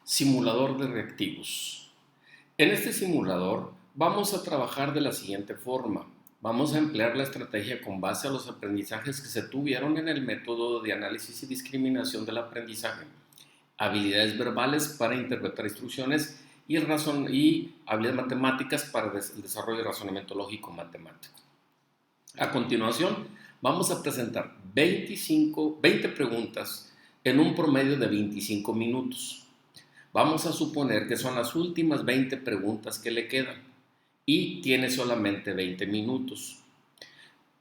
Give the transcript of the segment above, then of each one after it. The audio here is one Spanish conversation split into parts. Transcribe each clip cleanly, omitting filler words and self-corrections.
Simulador de reactivos. En este simulador vamos a trabajar de la siguiente forma. Vamos a emplear la estrategia con base a los aprendizajes que se tuvieron en el método de análisis y discriminación del aprendizaje, habilidades verbales para interpretar instrucciones y habilidades matemáticas para el desarrollo de razonamiento lógico matemático. A continuación, vamos a presentar 20 preguntas en un promedio de 25 minutos. Vamos a suponer que son las últimas 20 preguntas que le quedan y tiene solamente 20 minutos.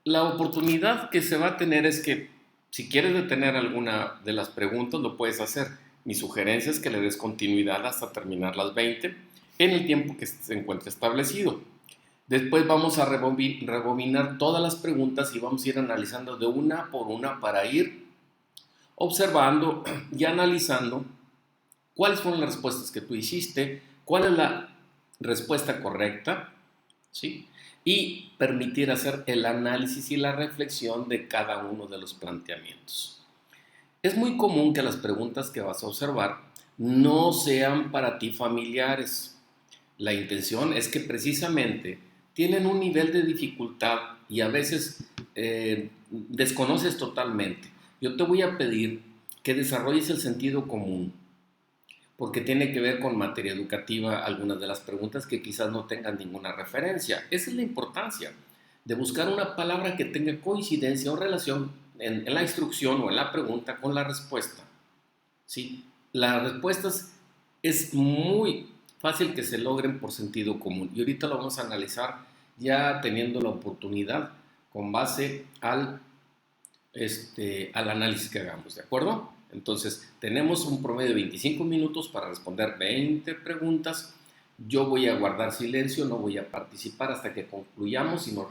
La oportunidad que se va a tener es que si quieres detener alguna de las preguntas lo puedes hacer. Mi sugerencia es que le des continuidad hasta terminar las 20 en el tiempo que se encuentre establecido. Después vamos a rebobinar todas las preguntas y vamos a ir analizando de una por una para ir observando y analizando cuáles fueron las respuestas que tú hiciste, cuál es la respuesta correcta, ¿sí? Y permitir hacer el análisis y la reflexión de cada uno de los planteamientos. Es muy común que las preguntas que vas a observar no sean para ti familiares. La intención es que precisamente tienen un nivel de dificultad y a veces desconoces totalmente. Yo te voy a pedir que desarrolles el sentido común, porque tiene que ver con materia educativa algunas de las preguntas que quizás no tengan ninguna referencia. Esa es la importancia de buscar una palabra que tenga coincidencia o relación en la instrucción o en la pregunta con la respuesta. ¿Sí? Las respuestas es muy fácil que se logren por sentido común. Y ahorita lo vamos a analizar ya teniendo la oportunidad con base al análisis que hagamos, ¿de acuerdo? Entonces, tenemos un promedio de 25 minutos para responder 20 preguntas. Yo voy a guardar silencio, no voy a participar hasta que concluyamos y nos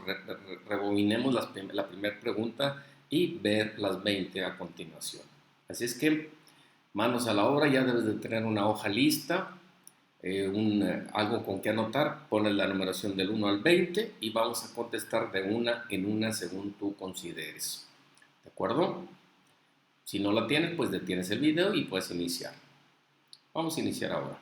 rebobinemos la primera pregunta y ver las 20 a continuación. Así es que manos a la obra, ya debes de tener una hoja lista, algo con que anotar, pones la numeración del 1 al 20 y vamos a contestar de una en una según tú consideres. ¿De acuerdo? Si no la tienes, pues detienes el video y puedes iniciar. Vamos a iniciar ahora.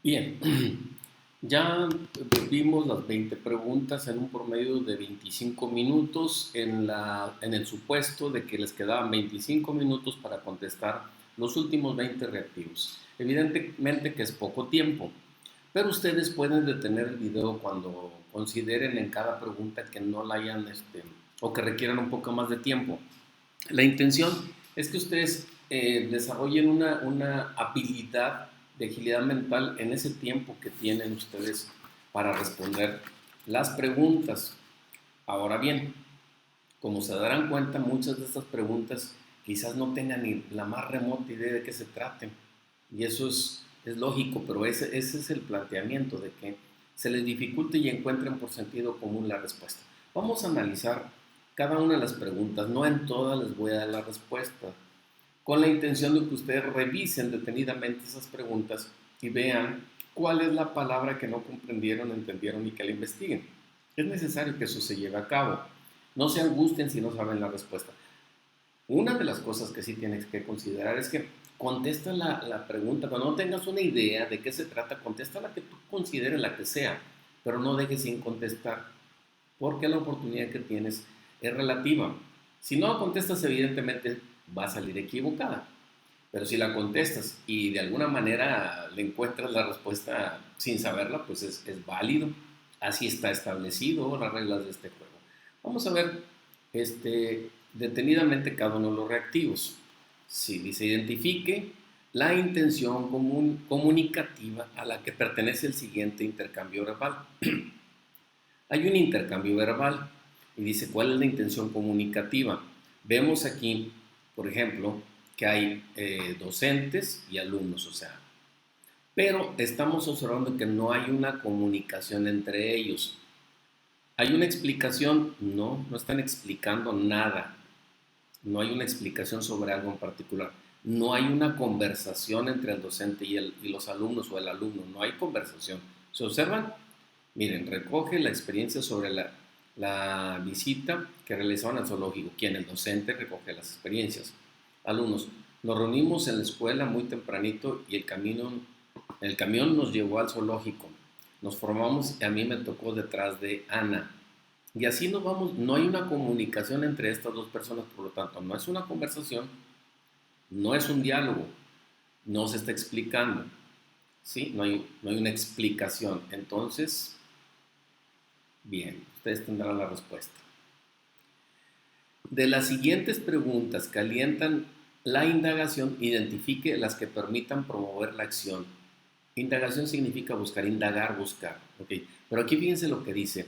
Bien, ya vimos las 20 preguntas en un promedio de 25 minutos en el supuesto de que les quedaban 25 minutos para contestar los últimos 20 reactivos. Evidentemente que es poco tiempo, pero ustedes pueden detener el video cuando consideren en cada pregunta que no la hayan o que requieran un poco más de tiempo. La intención es que ustedes desarrollen una habilidad de agilidad mental en ese tiempo que tienen ustedes para responder las preguntas. Ahora bien, como se darán cuenta, muchas de estas preguntas quizás no tengan ni la más remota idea de qué se traten. Y eso es lógico, pero ese es el planteamiento de que se les dificulte y encuentren por sentido común la respuesta. Vamos a analizar cada una de las preguntas, no en todas les voy a dar la respuesta, con la intención de que ustedes revisen detenidamente esas preguntas y vean cuál es la palabra que no comprendieron, entendieron y que la investiguen. Es necesario que eso se lleve a cabo. No se angustien si no saben la respuesta. Una de las cosas que sí tienes que considerar es que contesta la pregunta. Cuando no tengas una idea de qué se trata, contesta la que tú consideres, la que sea, pero no dejes sin contestar, porque la oportunidad que tienes es relativa. Si no contestas, evidentemente va a salir equivocada. Pero si la contestas y de alguna manera le encuentras la respuesta sin saberla, pues es válido. Así está establecido las reglas de este juego. Vamos a ver detenidamente cada uno de los reactivos. Si dice identifique la intención comunicativa a la que pertenece el siguiente intercambio verbal. Hay un intercambio verbal y dice cuál es la intención comunicativa. Vemos aquí, por ejemplo, que hay docentes y alumnos, o sea, pero estamos observando que no hay una comunicación entre ellos. ¿Hay una explicación? No, no están explicando nada. No hay una explicación sobre algo en particular. No hay una conversación entre el docente y los alumnos o el alumno. No hay conversación. ¿Se observan? Miren, recoge la experiencia sobre la visita que realizaron al zoológico. Quien el docente recoge las experiencias. Alumnos, nos reunimos en la escuela muy tempranito y el camión nos llevó al zoológico. Nos formamos y a mí me tocó detrás de Ana. Y así nos vamos, no hay una comunicación entre estas dos personas, por lo tanto, no es una conversación, no es un diálogo, no se está explicando, ¿sí? No hay una explicación. Entonces, bien, ustedes tendrán la respuesta. De las siguientes preguntas que alientan la indagación, identifique las que permitan promover la acción. Indagación significa buscar, indagar, buscar, ¿ok? Pero aquí fíjense lo que dice,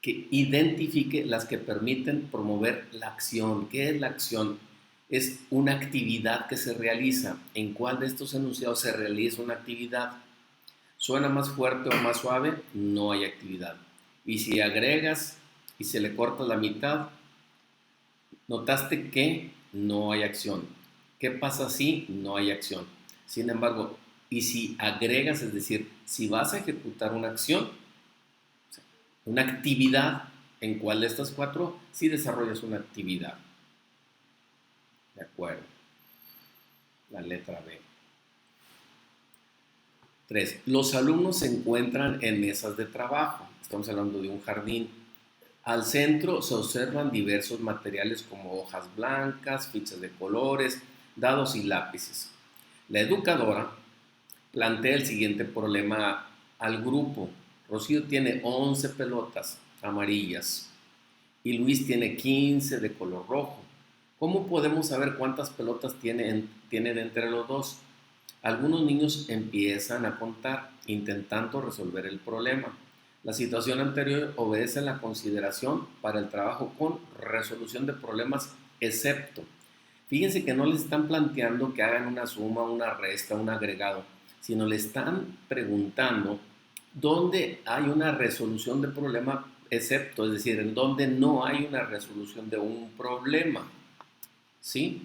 que identifique las que permiten promover la acción. ¿Qué es la acción? Es una actividad que se realiza. ¿En cuál de estos enunciados se realiza una actividad? ¿Suena más fuerte o más suave? No hay actividad. Y si agregas y se le corta la mitad, notaste que no hay acción. ¿Qué pasa si no hay acción? Sin embargo, y si agregas, es decir, si vas a ejecutar una acción, una actividad, ¿en cuál de estas cuatro sí desarrollas una actividad? De acuerdo. La letra B. 3. Los alumnos se encuentran en mesas de trabajo. Estamos hablando de un jardín. Al centro se observan diversos materiales como hojas blancas, fichas de colores, dados y lápices. La educadora plantea el siguiente problema al grupo. Rocío tiene 11 pelotas amarillas y Luis tiene 15 de color rojo. ¿Cómo podemos saber cuántas pelotas tienen entre los dos? Algunos niños empiezan a contar, intentando resolver el problema. La situación anterior obedece a la consideración para el trabajo con resolución de problemas, excepto. Fíjense que no les están planteando que hagan una suma, una resta, un agregado, sino le están preguntando dónde hay una resolución de problema, excepto, es decir, en donde no hay una resolución de un problema. ¿Sí?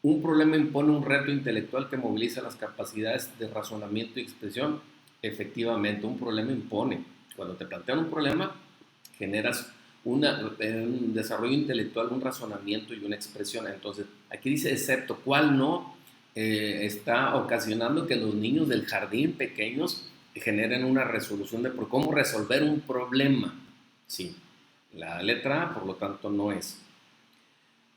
Un problema impone un reto intelectual que moviliza las capacidades de razonamiento y expresión. Efectivamente, un problema impone. Cuando te plantean un problema, generas un desarrollo intelectual, un razonamiento y una expresión. Entonces, aquí dice excepto, ¿cuál no? está ocasionando que los niños del jardín pequeños generen una resolución de cómo resolver un problema. Sí, la letra A, por lo tanto, no es.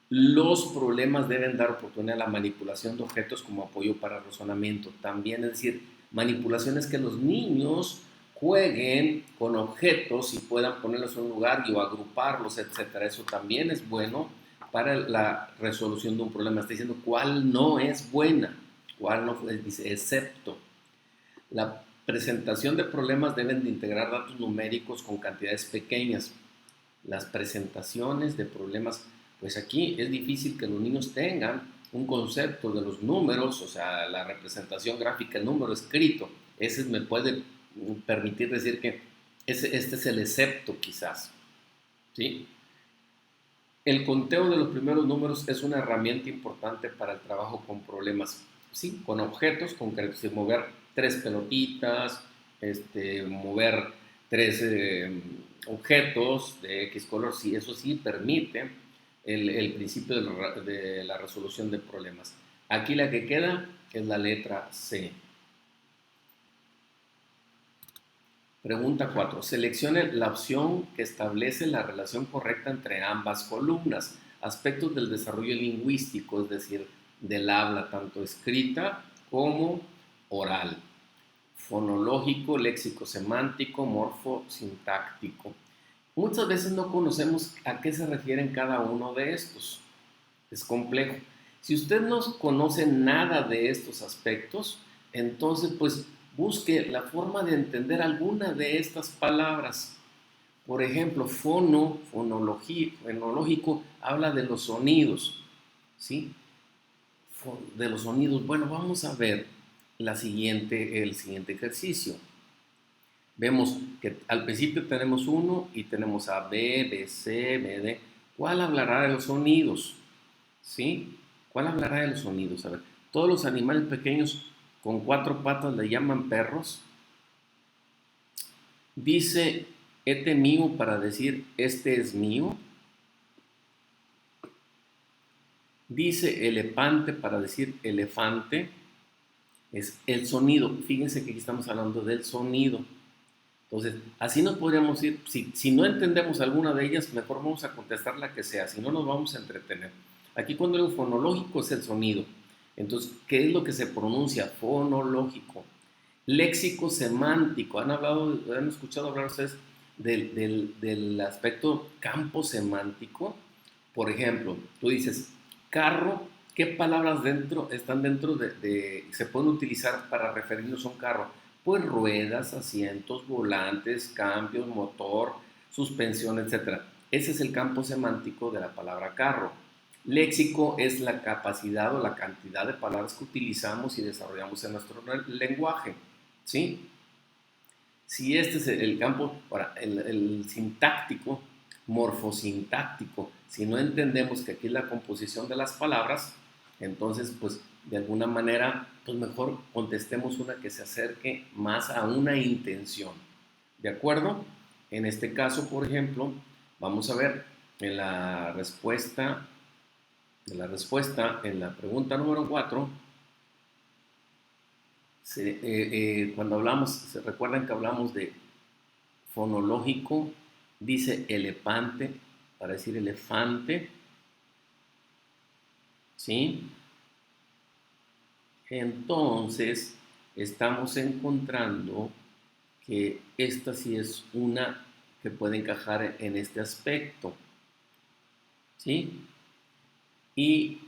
Los problemas deben dar oportunidad a la manipulación de objetos como apoyo para el razonamiento. También, es decir, manipulaciones que los niños jueguen con objetos y puedan ponerlos en un lugar y o agruparlos, etcétera. Eso también es bueno para la resolución de un problema. Está diciendo cuál no es buena, cuál no, dice, excepto. La presentación de problemas deben de integrar datos numéricos con cantidades pequeñas. Las presentaciones de problemas, pues aquí es difícil que los niños tengan un concepto de los números, o sea, la representación gráfica, el número escrito. Ese me puede permitir decir que este es el excepto quizás, ¿sí? El conteo de los primeros números es una herramienta importante para el trabajo con problemas, ¿sí? Con objetos concretos, mover 3 pelotitas, mover 3 objetos de X color, sí, eso sí permite el principio de la resolución de problemas. Aquí la que queda es la letra C. Pregunta 4. Seleccione la opción que establece la relación correcta entre ambas columnas. Aspectos del desarrollo lingüístico, es decir, del habla tanto escrita como oral. Fonológico, léxico semántico, morfosintáctico. Muchas veces no conocemos a qué se refieren cada uno de estos. Es complejo. Si usted no conoce nada de estos aspectos, entonces pues busque la forma de entender alguna de estas palabras. Por ejemplo, fonológico, habla de los sonidos, ¿sí? De los sonidos. Bueno, vamos a ver el siguiente ejercicio. Vemos que al principio tenemos 1 y tenemos A, B, B, C, B, D. ¿Cuál hablará de los sonidos? ¿Sí? ¿Cuál hablará de los sonidos? A ver, todos los animales pequeños con 4 patas le llaman perros. Dice este mío para decir este es mío. Dice elefante para decir elefante. Es el sonido. Fíjense que aquí estamos hablando del sonido. Entonces, así nos podríamos ir. Si no entendemos alguna de ellas, mejor vamos a contestar la que sea. Si no, nos vamos a entretener. Aquí cuando digo fonológico es el sonido. Entonces, ¿qué es lo que se pronuncia? Fonológico. Léxico semántico. ¿Han escuchado hablar ustedes del aspecto campo semántico? Por ejemplo, tú dices carro, ¿qué palabras están dentro se pueden utilizar para referirnos a un carro? Pues ruedas, asientos, volantes, cambios, motor, suspensión, etc. Ese es el campo semántico de la palabra carro. Léxico es la capacidad o la cantidad de palabras que utilizamos y desarrollamos en nuestro lenguaje, ¿sí? Si este es el campo, ahora, el sintáctico, morfosintáctico, si no entendemos que aquí es la composición de las palabras, entonces, pues, de alguna manera, pues mejor contestemos una que se acerque más a una intención. ¿De acuerdo? En este caso, por ejemplo, vamos a ver en la respuesta, en la pregunta número 4, cuando hablamos, ¿se recuerdan que hablamos de fonológico? Dice elefante para decir elefante, ¿sí? Entonces, estamos encontrando que esta sí es una que puede encajar en este aspecto, ¿sí? Y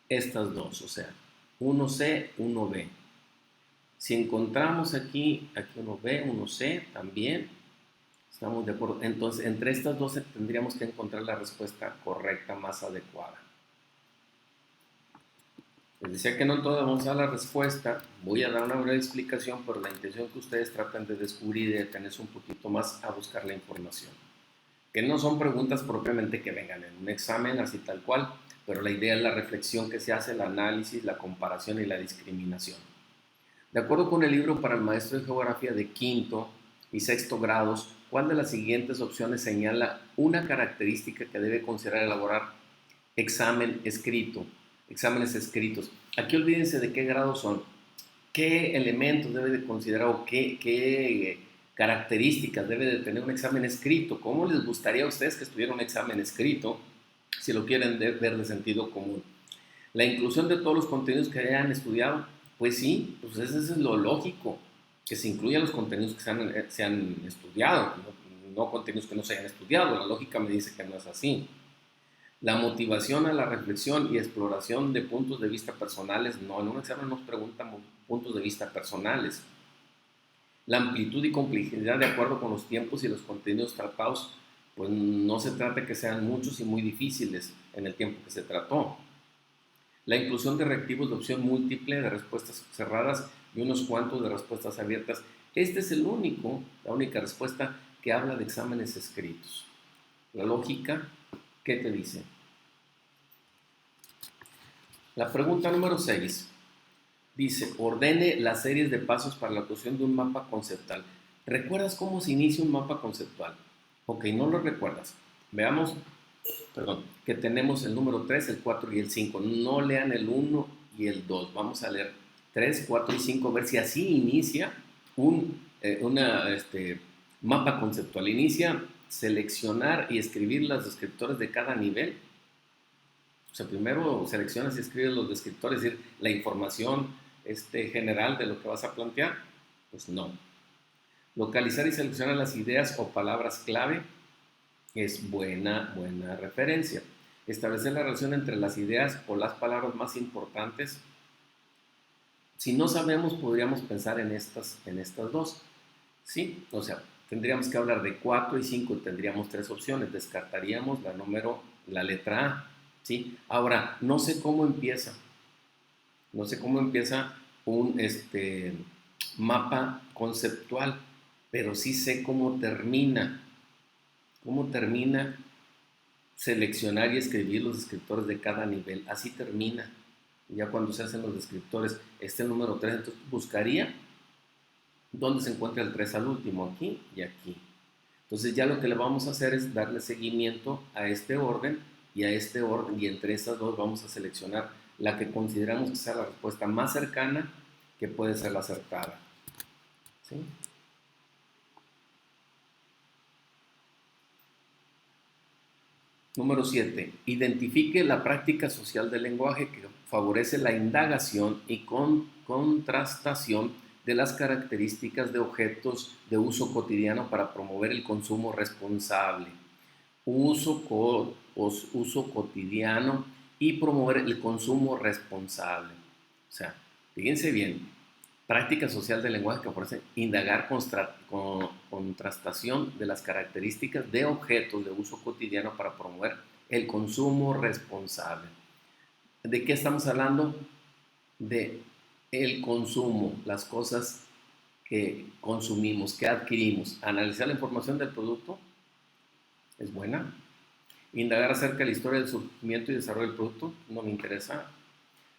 estas dos, o sea, 1C, 1B. Si encontramos aquí uno B, uno C también, estamos de acuerdo. Entonces, entre estas dos tendríamos que encontrar la respuesta correcta, más adecuada. Les decía que no todas vamos a dar la respuesta. Voy a dar una breve explicación, pero la intención es que ustedes traten de descubrir y de detenerse un poquito más a buscar la información. Que no son preguntas propiamente que vengan en un examen, así tal cual, pero la idea es la reflexión que se hace, el análisis, la comparación y la discriminación. De acuerdo con el libro para el maestro de geografía de quinto y sexto grados, ¿cuál de las siguientes opciones señala una característica que debe considerar elaborar examen escrito? exámenes escritos. Aquí olvídense de qué grado son, qué elementos debe de considerar o qué características debe de tener un examen escrito. ¿Cómo les gustaría a ustedes que estuviera un examen escrito si lo quieren ver de sentido común? La inclusión de todos los contenidos que hayan estudiado, pues sí, pues eso es lo lógico, que se incluyan los contenidos que se han estudiado, no contenidos que no se hayan estudiado. La lógica me dice que no es así. La motivación a la reflexión y exploración de puntos de vista personales, no, en un examen nos preguntan puntos de vista personales. La amplitud y complejidad de acuerdo con los tiempos y los contenidos tratados, pues no se trata de que sean muchos y muy difíciles en el tiempo que se trató. La inclusión de reactivos de opción múltiple, de respuestas cerradas y unos cuantos de respuestas abiertas. Este es la única respuesta que habla de exámenes escritos. La lógica, ¿qué te dice? La pregunta número 6 dice, ordene las series de pasos para la creación de un mapa conceptual. ¿Recuerdas cómo se inicia un mapa conceptual? Ok, no lo recuerdas. Veamos, que tenemos el número 3, el 4 y el 5. No lean el 1 y el 2. Vamos a leer 3, 4 y 5, a ver si así inicia un mapa conceptual. Inicia seleccionar y escribir los descriptores de cada nivel. O sea, primero seleccionas y escribes los descriptores, es decir, la información general de lo que vas a plantear. Pues no. Localizar y seleccionar las ideas o palabras clave es buena referencia. Establecer la relación entre las ideas o las palabras más importantes. Si no sabemos, podríamos pensar en estas dos. ¿Sí? O sea, tendríamos que hablar de 4 y 5, tendríamos 3 opciones. Descartaríamos la letra A. ¿Sí? Ahora, no sé cómo empieza. No sé cómo empieza un mapa conceptual, pero sí sé cómo termina. Cómo termina seleccionar y escribir los descriptores de cada nivel. Así termina. Ya cuando se hacen los descriptores, el número 3, entonces buscaría dónde se encuentra el 3 al último, aquí y aquí. Entonces ya lo que le vamos a hacer es darle seguimiento a este orden y a este orden, y entre estas dos vamos a seleccionar la que consideramos que sea la respuesta más cercana, que puede ser la acertada. ¿Sí? Número 7. Identifique la práctica social del lenguaje que favorece la indagación y contrastación de las características de objetos de uso cotidiano para promover el consumo responsable. Uso cotidiano y promover el consumo responsable. O sea, fíjense bien, práctica social del lenguaje que ofrece indagar contrastación de las características de objetos de uso cotidiano para promover el consumo responsable. ¿De qué estamos hablando? De el consumo, las cosas que consumimos, que adquirimos. Analizar la información del producto es buena. Indagar acerca de la historia del surgimiento y desarrollo del producto no me interesa.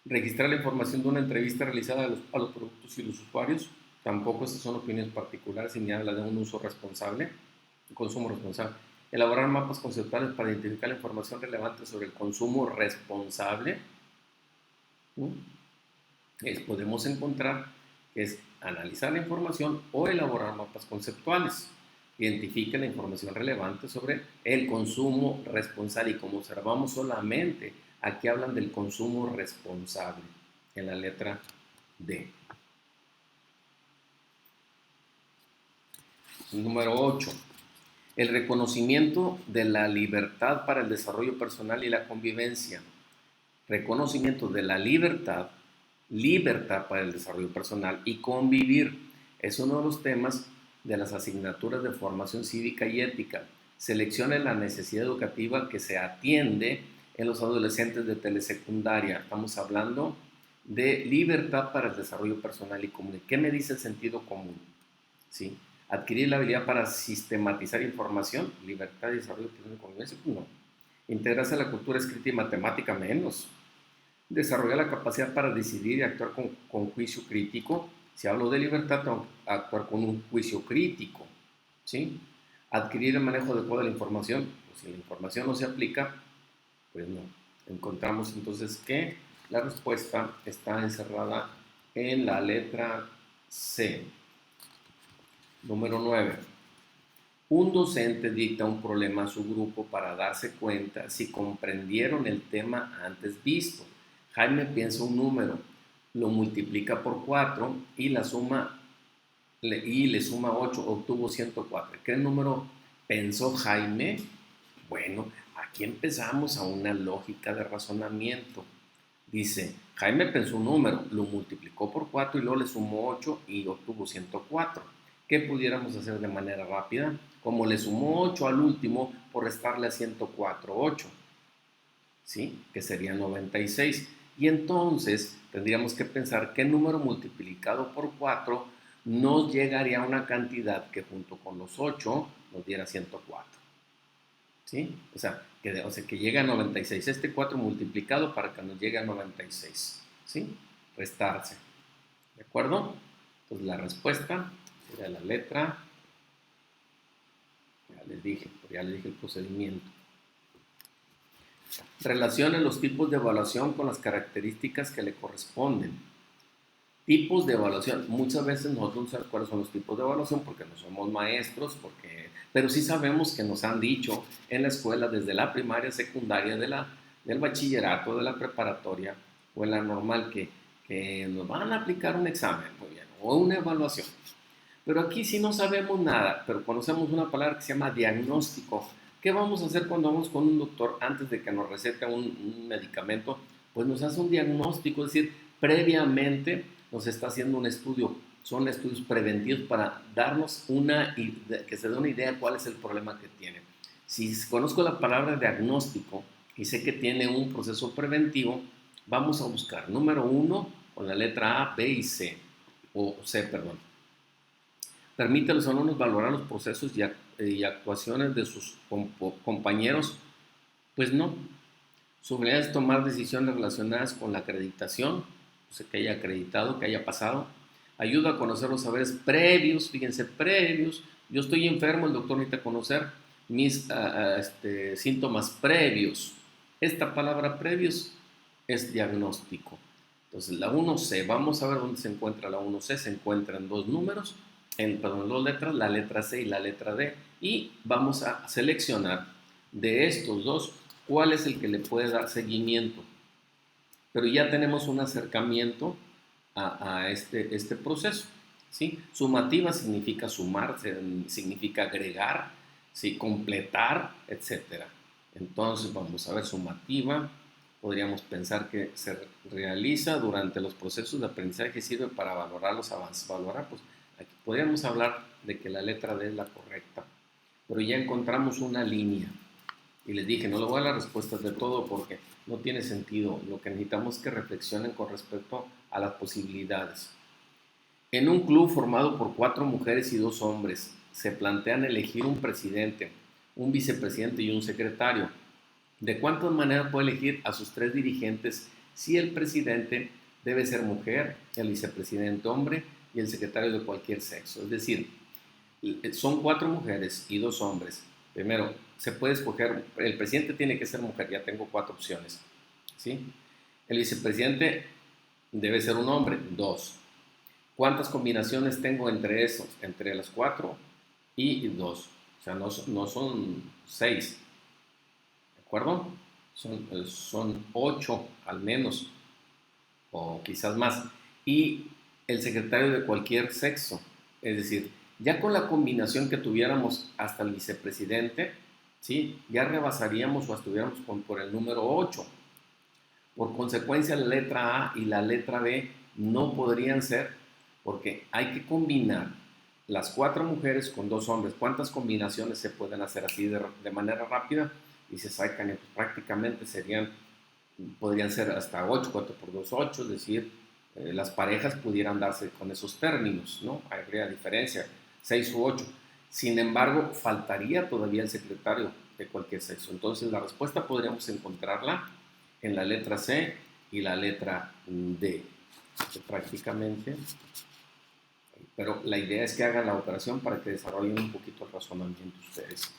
Registrar la información de una entrevista realizada a los productos y los usuarios, tampoco esas son opiniones particulares, ni habla de un uso responsable, un consumo responsable. Elaborar mapas conceptuales para identificar la información relevante sobre el consumo responsable. Podemos encontrar que es analizar la información o elaborar mapas conceptuales. Identifique la información relevante sobre el consumo responsable, y como observamos solamente aquí hablan del consumo responsable en la letra D. Número 8. El reconocimiento de la libertad para el desarrollo personal y la convivencia. Reconocimiento de la libertad para el desarrollo personal y convivir. Es uno de los temas de las asignaturas de formación cívica y ética. Seleccione la necesidad educativa que se atiende en los adolescentes de telesecundaria. Estamos hablando de libertad para el desarrollo personal y común. ¿Qué me dice el sentido común? ¿Sí? Adquirir la habilidad para sistematizar información, libertad y desarrollo personal y convivencia, no. Integrarse a la cultura escrita y matemática, menos. Desarrollar la capacidad para decidir y actuar con juicio crítico. Si hablo de libertad, tengo que actuar con un juicio crítico. ¿Sí? Adquirir el manejo adecuado de la información. Pues si la información no se aplica, pues no. Encontramos entonces que La respuesta está encerrada en la letra C. Número 9. Un docente dicta un problema a su grupo para darse cuenta si comprendieron el tema antes visto. Jaime piensa un número, lo multiplica por 4 y le suma 8, obtuvo 104. ¿Qué número pensó Jaime? Bueno, aquí empezamos a una lógica de razonamiento. Dice, Jaime pensó un número, lo multiplicó por 4 y luego le sumó 8 y obtuvo 104. ¿Qué pudiéramos hacer de manera rápida? Como le sumó 8 al último, por restarle a 104, 8, ¿sí? Que sería 96. Y entonces tendríamos que pensar qué número multiplicado por 4 nos llegaría a una cantidad que junto con los 8 nos diera 104. ¿Sí? O sea, que llegue a 96. Este 4 multiplicado para que nos llegue a 96. ¿Sí? Restarse. ¿De acuerdo? Entonces la respuesta sería la letra, ya les dije el procedimiento. Relacione los tipos de evaluación con las características que le corresponden. Tipos de evaluación. Muchas veces nosotros no sabemos cuáles son los tipos de evaluación porque no somos maestros, pero sí sabemos que nos han dicho en la escuela, desde la primaria, secundaria, del bachillerato, de la preparatoria o en la normal, que nos van a aplicar un examen, muy bien, o una evaluación. Pero aquí sí no sabemos nada, pero conocemos una palabra que se llama diagnóstico. ¿Qué vamos a hacer cuando vamos con un doctor antes de que nos recete un medicamento? Pues nos hace un diagnóstico, es decir, previamente nos está haciendo un estudio. Son estudios preventivos para darnos que se dé una idea de cuál es el problema que tiene. Si conozco la palabra diagnóstico y sé que tiene un proceso preventivo, vamos a buscar, número 1, con la letra A, B y C, o C, perdón. Permite a los alumnos valorar los procesos y actuaciones de sus compañeros. Pues no. Su habilidad es tomar decisiones relacionadas con la acreditación, o sea, que haya acreditado, que haya pasado. Ayuda a conocer los saberes previos, fíjense, previos. Yo estoy enfermo, el doctor necesita conocer mis síntomas previos. Esta palabra previos es diagnóstico. Entonces, la 1C, vamos a ver dónde se encuentra la 1C. Se encuentra en dos números, dos letras, la letra C y la letra D. Y vamos a seleccionar de estos dos cuál es el que le puede dar seguimiento. Pero ya tenemos un acercamiento a este proceso. ¿Sí? Sumativa significa sumar, significa agregar, ¿sí? Completar, etc. Entonces vamos a ver sumativa. Podríamos pensar que se realiza durante los procesos de aprendizaje y sirve para valorar los avances. Valorar, pues aquí podríamos hablar de que la letra D es la correcta. Pero ya encontramos una línea. Y les dije, no le voy a dar las respuestas de todo porque no tiene sentido. Lo que necesitamos es que reflexionen con respecto a las posibilidades. En un club formado por 4 mujeres y 2 hombres, se plantean elegir un presidente, un vicepresidente y un secretario. ¿De cuántas maneras puede elegir a sus 3 dirigentes si el presidente debe ser mujer, el vicepresidente hombre y el secretario de cualquier sexo? Es decir, son 4 mujeres y 2 hombres. Primero, se puede escoger, el presidente tiene que ser mujer, ya tengo 4 opciones. ¿Sí? El vicepresidente debe ser un hombre, 2. ¿Cuántas combinaciones tengo entre esos? Entre las 4 y 2. O sea, no son 6. ¿De acuerdo? Son 8 al menos, o quizás más. Y el secretario de cualquier sexo. Es decir, ya con la combinación que tuviéramos hasta el vicepresidente, ¿sí? Ya rebasaríamos o estuviéramos por el número 8. Por consecuencia, la letra A y la letra B no podrían ser, porque hay que combinar las 4 mujeres con 2 hombres. ¿Cuántas combinaciones se pueden hacer así de manera rápida? Y se sacan, pues prácticamente podrían ser hasta 8, 4 por 2, 8, es decir, las parejas pudieran darse con esos términos, ¿no? Habría diferencia, 6 u 8. Sin embargo, faltaría todavía el secretario de cualquier sexo. Entonces, la respuesta podríamos encontrarla en la letra C y la letra D, prácticamente. Pero la idea es que hagan la operación para que desarrollen un poquito el razonamiento ustedes.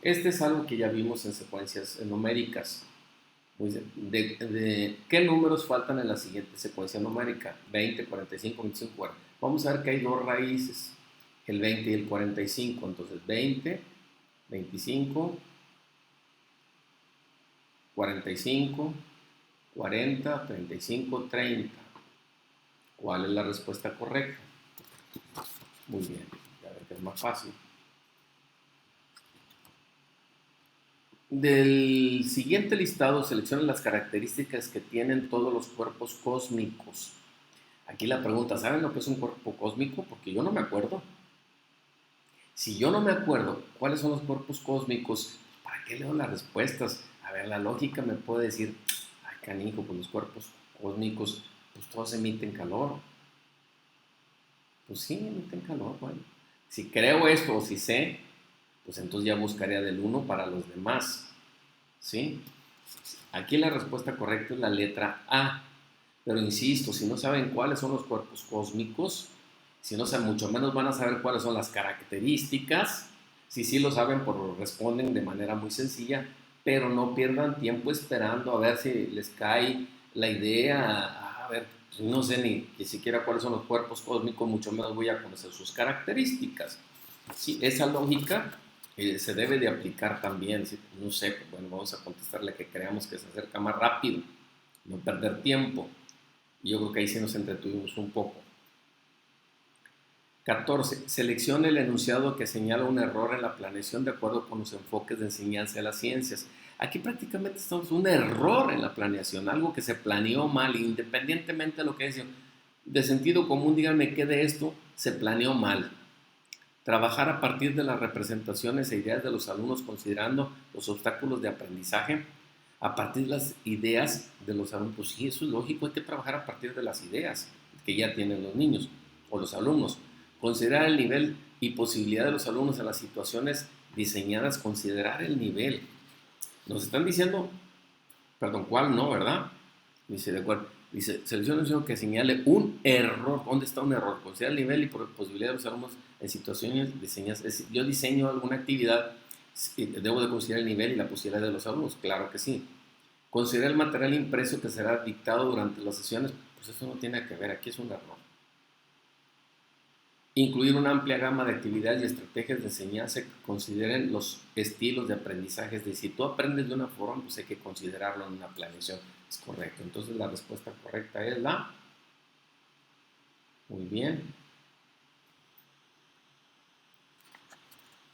Este es algo que ya vimos en secuencias numéricas. ¿Qué números faltan en la siguiente secuencia numérica? 20, 45, 25, 40. Vamos a ver que hay dos raíces, el 20 y el 45. Entonces 20, 25, 45, 40, 35, 30. ¿Cuál es la respuesta correcta? Muy bien, a ver que es más fácil. Del siguiente listado selecciona las características que tienen todos los cuerpos cósmicos. Aquí la pregunta, ¿saben lo que es un cuerpo cósmico? Porque yo no me acuerdo. Si yo no me acuerdo cuáles son los cuerpos cósmicos, ¿para qué leo las respuestas? A ver, la lógica me puede decir, ay canijo, pues los cuerpos cósmicos, pues todos emiten calor. Pues sí, emiten calor, bueno. Si creo esto o si sé, pues entonces ya buscaría del uno para los demás, ¿sí? Aquí la respuesta correcta es la letra A. Pero insisto, si no saben cuáles son los cuerpos cósmicos, si no saben, mucho menos van a saber cuáles son las características. Si sí lo saben, pues responden de manera muy sencilla, pero no pierdan tiempo esperando a ver si les cae la idea. A ver, pues no sé ni siquiera cuáles son los cuerpos cósmicos, mucho menos voy a conocer sus características. Sí, esa lógica se debe de aplicar también. Si, no sé, pues bueno, vamos a contestarle que creamos que se acerca más rápido, no perder tiempo. Y yo creo que ahí sí nos entretuvimos un poco. 14. Seleccione el enunciado que señala un error en la planeación de acuerdo con los enfoques de enseñanza de las ciencias. Aquí prácticamente estamos un error en la planeación, algo que se planeó mal, independientemente de lo que es de sentido común, díganme qué de esto se planeó mal. Trabajar a partir de las representaciones e ideas de los alumnos considerando los obstáculos de aprendizaje, a partir de las ideas de los alumnos. Pues sí, eso es lógico, hay que trabajar a partir de las ideas que ya tienen los niños o los alumnos. Considerar el nivel y posibilidad de los alumnos en las situaciones diseñadas, considerar el nivel. Nos están diciendo, perdón, ¿cuál no, verdad? Dice, de acuerdo. Dice, selecciona un que señale un error. ¿Dónde está un error? Considera el nivel y posibilidad de los alumnos en situaciones diseñadas. Es decir, yo diseño alguna actividad, debo de considerar el nivel y la posibilidad de los alumnos. Claro que sí. Considera el material impreso que será dictado durante las sesiones. Pues eso no tiene que ver, aquí es un error. Incluir una amplia gama de actividades y estrategias de enseñanza que consideren los estilos de aprendizaje. Es decir, si tú aprendes de una forma, pues hay que considerarlo en una planeación. Es correcto. Entonces la respuesta correcta es la... Muy bien.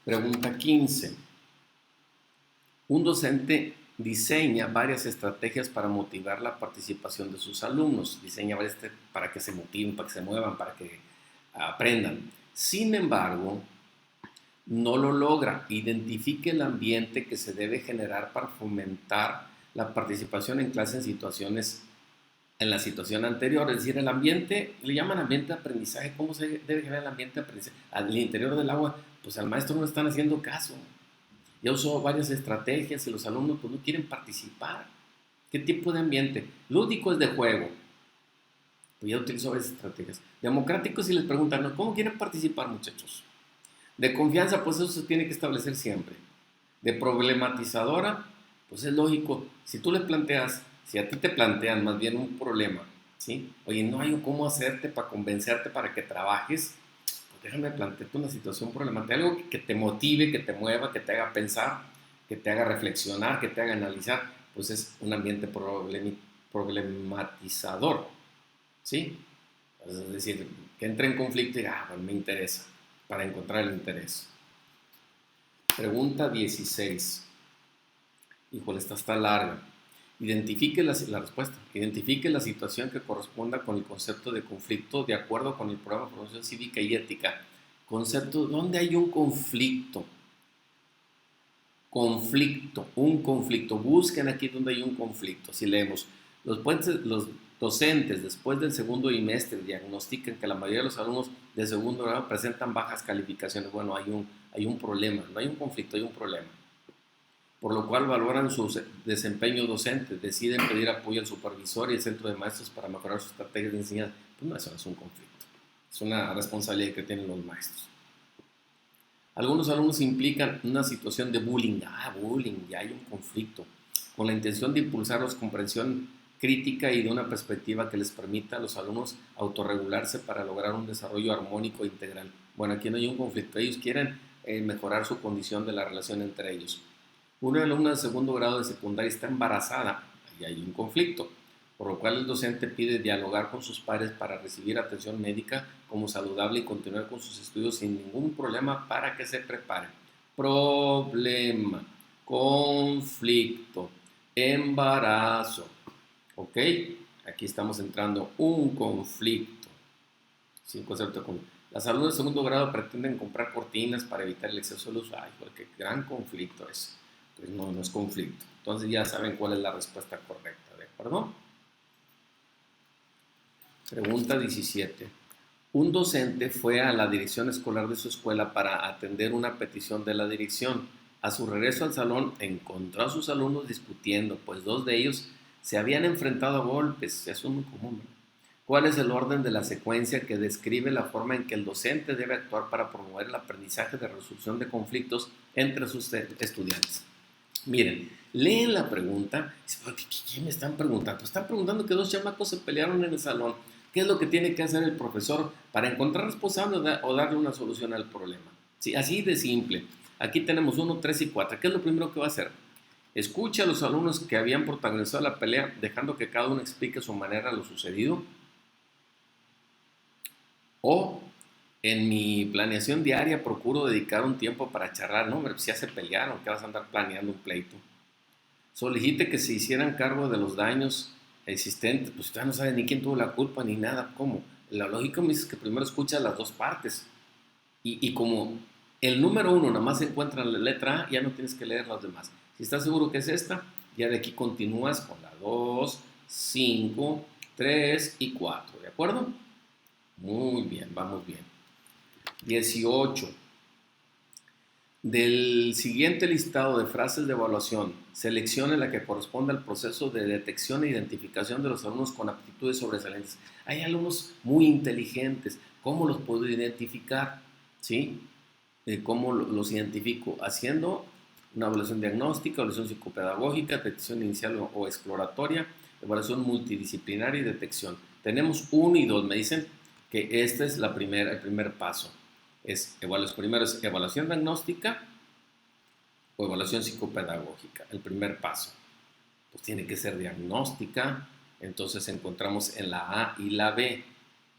Pregunta 15. Un docente diseña varias estrategias para motivar la participación de sus alumnos. Diseña varias para que se motiven, para que se muevan, para que aprendan. Sin embargo, no lo logra. Identifique el ambiente que se debe generar para fomentar la participación en clase en situaciones, en la situación anterior. Es decir, el ambiente, le llaman ambiente de aprendizaje. ¿Cómo se debe generar el ambiente de aprendizaje? Al interior del agua, pues al maestro no le están haciendo caso. Ya usó varias estrategias y los alumnos pues no quieren participar. ¿Qué tipo de ambiente? Lúdico es de juego. Pues ya utilizó varias estrategias. Democrático, si les preguntan, ¿no? ¿Cómo quieren participar, muchachos? De confianza, pues eso se tiene que establecer siempre. De problematizadora, pues es lógico. Si tú le planteas, si a ti te plantean más bien un problema, ¿sí? Oye, no hay cómo hacerte para convencerte para que trabajes, pues déjame plantearte una situación problemática, algo que te motive, que te mueva, que te haga pensar, que te haga reflexionar, que te haga analizar, pues es un ambiente problematizador, ¿sí? Es decir, que entre en conflicto y, bueno, me interesa, para encontrar el interés. Pregunta 16. Híjole, esta está larga. Identifique la respuesta. Identifique la situación que corresponda con el concepto de conflicto de acuerdo con el programa de formación cívica y ética. Concepto, ¿dónde hay un conflicto? Conflicto, un conflicto. Busquen aquí donde hay un conflicto. Si leemos, los docentes después del segundo bimestre diagnostican que la mayoría de los alumnos de segundo grado presentan bajas calificaciones. Bueno, hay un problema, no hay un conflicto, hay un problema. Por lo cual valoran su desempeño docente, deciden pedir apoyo al supervisor y al centro de maestros para mejorar sus estrategias de enseñanza. Pues no, eso no es un conflicto, es una responsabilidad que tienen los maestros. Algunos alumnos implican una situación de bullying. Bullying, ya hay un conflicto. con la intención de impulsarlos comprensión crítica y de una perspectiva que les permita a los alumnos autorregularse para lograr un desarrollo armónico e integral. Bueno, aquí no hay un conflicto, ellos quieren mejorar su condición de la relación entre ellos. Una alumna de segundo grado de secundaria está embarazada y hay un conflicto, por lo cual el docente pide dialogar con sus padres para recibir atención médica como saludable y continuar con sus estudios sin ningún problema para que se preparen. Problema, conflicto, embarazo. ¿Ok? Aquí estamos entrando un conflicto. Sin concepto común. Las alumnas de segundo grado pretenden comprar cortinas para evitar el exceso de luz. Ay, qué gran conflicto es. Pues no, no es conflicto. Entonces ya saben cuál es la respuesta correcta, ¿de acuerdo? Pregunta 17. Un docente fue a la dirección escolar de su escuela para atender una petición de la dirección. A su regreso al salón encontró a sus alumnos discutiendo, pues dos de ellos se habían enfrentado a golpes. Eso es muy común, ¿no? ¿Cuál es el orden de la secuencia que describe la forma en que el docente debe actuar para promover el aprendizaje de resolución de conflictos entre sus estudiantes? Miren, leen la pregunta. ¿Qué me están preguntando? Están preguntando que dos chamacos se pelearon en el salón. ¿Qué es lo que tiene que hacer el profesor para encontrar responsable o darle una solución al problema? Sí, así de simple. Aquí tenemos 1, 3 y 4. ¿Qué es lo primero que va a hacer? Escucha a los alumnos que habían protagonizado la pelea, dejando que cada uno explique su manera lo sucedido. O en mi planeación diaria procuro dedicar un tiempo para charlar. No, hombre, si ya se pelearon, ¿qué vas a andar planeando un pleito? Solicite que se hicieran cargo de los daños existentes. Pues usted no sabe ni quién tuvo la culpa ni nada. ¿Cómo? La lógica me dice que primero escucha las dos partes. Y como el número 1 nada más se encuentra en la letra A, ya no tienes que leer las demás. Si estás seguro que es esta, ya de aquí continúas con la 2, 5, 3 y 4. ¿De acuerdo? Muy bien, vamos bien. 18. Del siguiente listado de frases de evaluación, seleccione la que corresponde al proceso de detección e identificación de los alumnos con aptitudes sobresalientes. Hay alumnos muy inteligentes. ¿Cómo los puedo identificar? ¿Sí? ¿Cómo los identifico? Haciendo una evaluación diagnóstica, evaluación psicopedagógica, detección inicial o exploratoria, evaluación multidisciplinaria y detección. Tenemos 1 y 2. Me dicen que este es el primer paso. Primero es evaluación diagnóstica o evaluación psicopedagógica. El primer paso, pues tiene que ser diagnóstica. Entonces encontramos en la A y la B.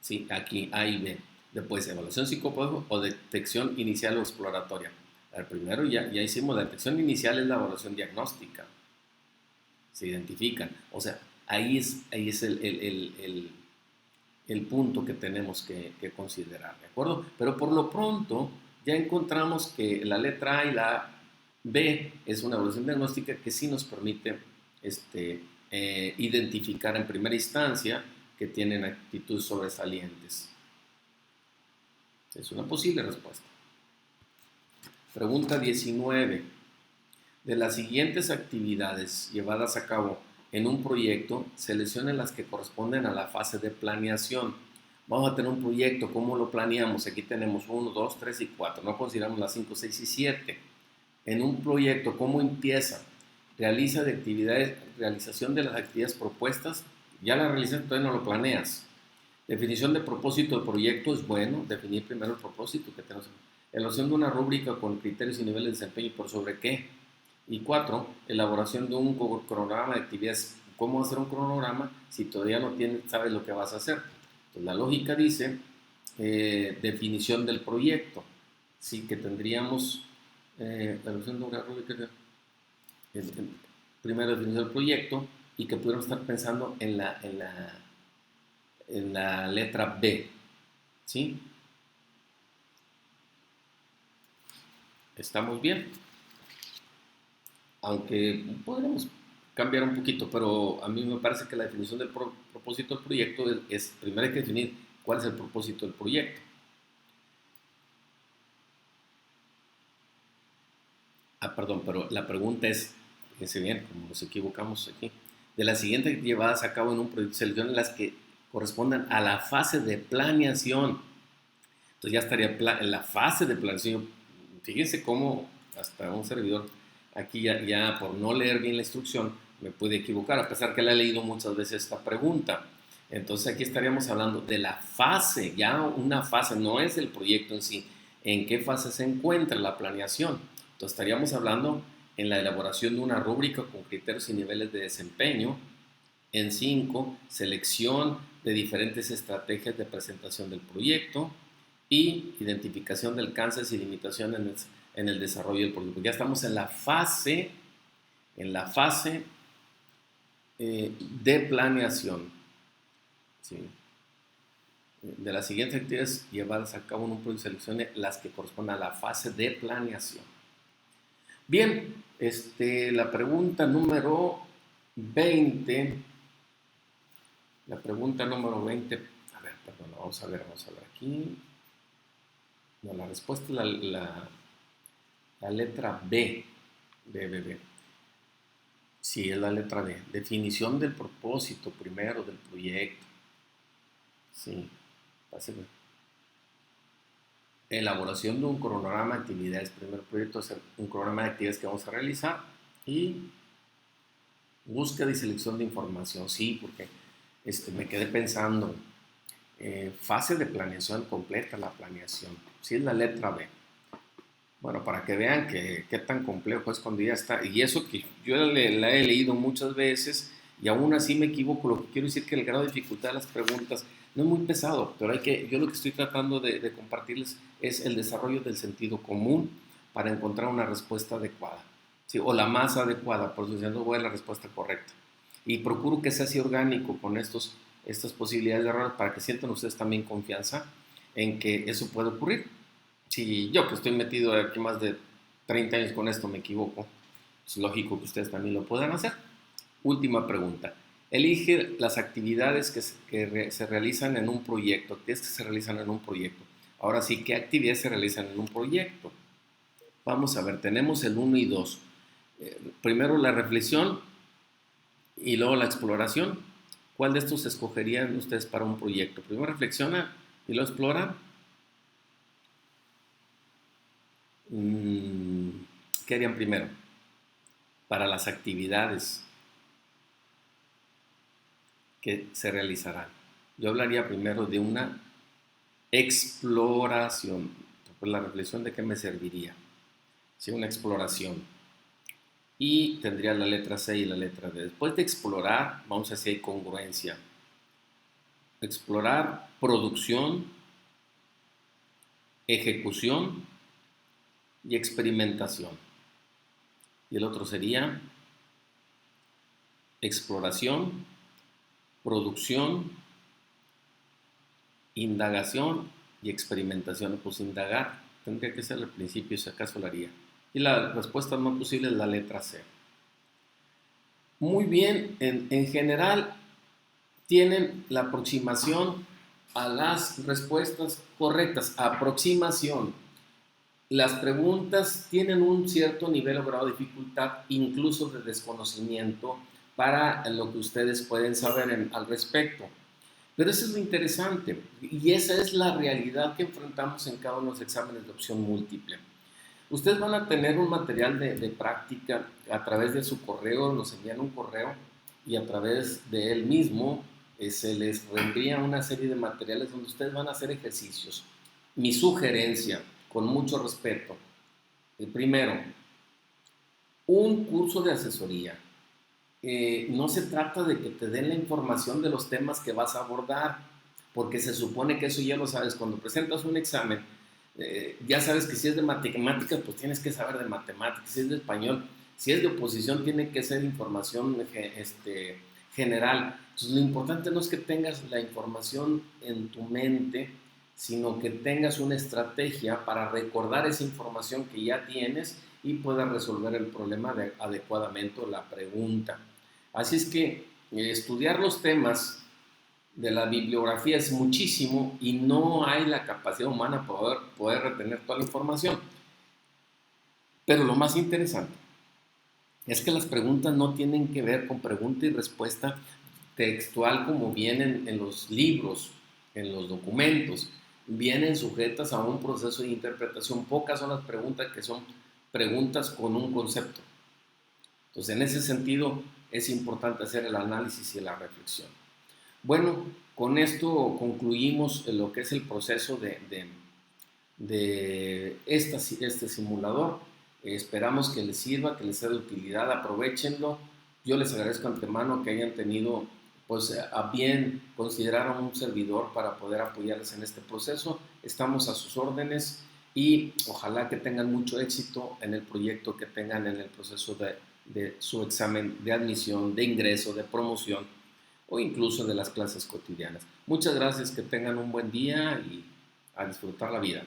¿Sí? Aquí A y B. Después evaluación psicopedagógica o detección inicial o exploratoria. El primero ya hicimos la detección inicial, es la evaluación diagnóstica. Se identifican. O sea, ahí es el punto que tenemos que considerar, ¿de acuerdo? Pero por lo pronto ya encontramos que la letra A y la B es una evaluación diagnóstica que sí nos permite identificar en primera instancia que tienen actitudes sobresalientes. Es una posible respuesta. Pregunta 19. De las siguientes actividades llevadas a cabo en un proyecto, seleccione las que corresponden a la fase de planeación. Vamos a tener un proyecto, ¿cómo lo planeamos? Aquí tenemos 1, 2, 3 y 4. No consideramos las 5, 6 y 7. En un proyecto, ¿cómo empieza? Realización de las actividades propuestas. Ya la realizaste, todavía no lo planeas. Definición de propósito del proyecto es bueno. Definir primero el propósito que tenemos. Elaboración de una rúbrica con criterios y niveles de desempeño y por sobre qué. Y 4, elaboración de un cronograma de actividades. ¿Cómo hacer un cronograma si todavía no sabes lo que vas a hacer? Entonces, la lógica dice definición del proyecto. Sí, que tendríamos elaboración de una rúbrica, primero definición del proyecto y que pudiéramos estar pensando en la letra B. ¿Sí? ¿Estamos bien? Aunque podríamos cambiar un poquito, pero a mí me parece que la definición del propósito del proyecto primero hay que definir cuál es el propósito del proyecto. Perdón, pero la pregunta es, fíjense bien, como nos equivocamos aquí, de las siguientes llevadas a cabo en un proyecto, seleccionen las que correspondan a la fase de planeación. Entonces ya estaría en la fase de planeación. Fíjense cómo hasta un servidor aquí ya por no leer bien la instrucción, me pude equivocar, a pesar que la he leído muchas veces esta pregunta. Entonces aquí estaríamos hablando de la fase, ya una fase, no es el proyecto en sí, en qué fase se encuentra la planeación. Entonces estaríamos hablando en la elaboración de una rúbrica con criterios y niveles de desempeño. En 5, selección de diferentes estrategias de presentación del proyecto y identificación de alcances y limitaciones en el desarrollo del proyecto. Ya estamos en la fase de planeación. ¿Sí? De las siguientes actividades llevadas a cabo en un proyecto, seleccione las que corresponden a la fase de planeación. Bien, la pregunta número 20. La pregunta número 20. A ver, perdón, vamos a ver aquí. No, la respuesta es la letra B. B. Sí, es la letra B. Definición del propósito primero del proyecto. Sí, básicamente. Elaboración de un cronograma de actividades. Primer proyecto es un cronograma de actividades que vamos a realizar. Y búsqueda y selección de información. Sí, porque me quedé pensando. Fase de planeación completa, la planeación. Sí, es la letra B. Bueno, para que vean qué tan complejo es cuando ya está. Y eso que yo la he leído muchas veces y aún así me equivoco. Lo que quiero decir es que el grado de dificultad de las preguntas no es muy pesado, pero yo lo que estoy tratando de compartirles es el desarrollo del sentido común para encontrar una respuesta adecuada, ¿sí? O la más adecuada, por diciendo voy a la respuesta correcta. Y procuro que sea así orgánico con estas posibilidades de error para que sientan ustedes también confianza en que eso puede ocurrir. Si yo que estoy metido aquí más de 30 años con esto me equivoco, es lógico que ustedes también lo puedan hacer. Última pregunta. Elige las actividades que se realizan en un proyecto. ¿Qué es que se realizan en un proyecto? Ahora sí, ¿qué actividades se realizan en un proyecto? Vamos a ver, tenemos el 1 y 2. Primero la reflexión y luego la exploración. ¿Cuál de estos escogerían ustedes para un proyecto? Primero reflexiona y luego explora. ¿Qué harían primero? Para las actividades que se realizarán. Yo hablaría primero de una exploración. Pues la reflexión de qué me serviría. Sí, una exploración. Y tendría la letra C y la letra D. Después de explorar, vamos a ver si hay congruencia. Explorar, producción, ejecución y experimentación. Y el otro sería exploración, producción, indagación y experimentación. Pues indagar tendría que ser al principio, si acaso lo haría. Y la respuesta más posible es la letra C. Muy bien, en general tienen la aproximación a las respuestas correctas. Aproximación. Las preguntas tienen un cierto nivel o grado de dificultad, incluso de desconocimiento, para lo que ustedes pueden saber al respecto. Pero eso es lo interesante y esa es la realidad que enfrentamos en cada uno de los exámenes de opción múltiple. Ustedes van a tener un material de práctica a través de su correo, nos envían un correo y a través de él mismo se les reenvía una serie de materiales donde ustedes van a hacer ejercicios. Mi sugerencia, con mucho respeto, el primero, un curso de asesoría. No se trata de que te den la información de los temas que vas a abordar, porque se supone que eso ya lo sabes. Cuando presentas un examen, ya sabes que si es de matemáticas, pues tienes que saber de matemáticas. Si es de español, si es de oposición, tiene que ser información general. Entonces, lo importante no es que tengas la información en tu mente, sino que tengas una estrategia para recordar esa información que ya tienes y puedas resolver el problema adecuadamente o la pregunta. Así es que estudiar los temas de la bibliografía es muchísimo y no hay la capacidad humana para poder retener toda la información. Pero lo más interesante es que las preguntas no tienen que ver con pregunta y respuesta textual como vienen en los libros, en los documentos. Vienen sujetas a un proceso de interpretación. Pocas son las preguntas que son preguntas con un concepto. Entonces, en ese sentido, es importante hacer el análisis y la reflexión. Bueno, con esto concluimos lo que es el proceso de este simulador. Esperamos que les sirva, que les sea de utilidad, aprovechenlo. Yo les agradezco antemano que hayan tenido pues a bien considerar a un servidor para poder apoyarles en este proceso. Estamos a sus órdenes y ojalá que tengan mucho éxito en el proyecto que tengan en el proceso de su examen de admisión, de ingreso, de promoción o incluso de las clases cotidianas. Muchas gracias, que tengan un buen día y a disfrutar la vida.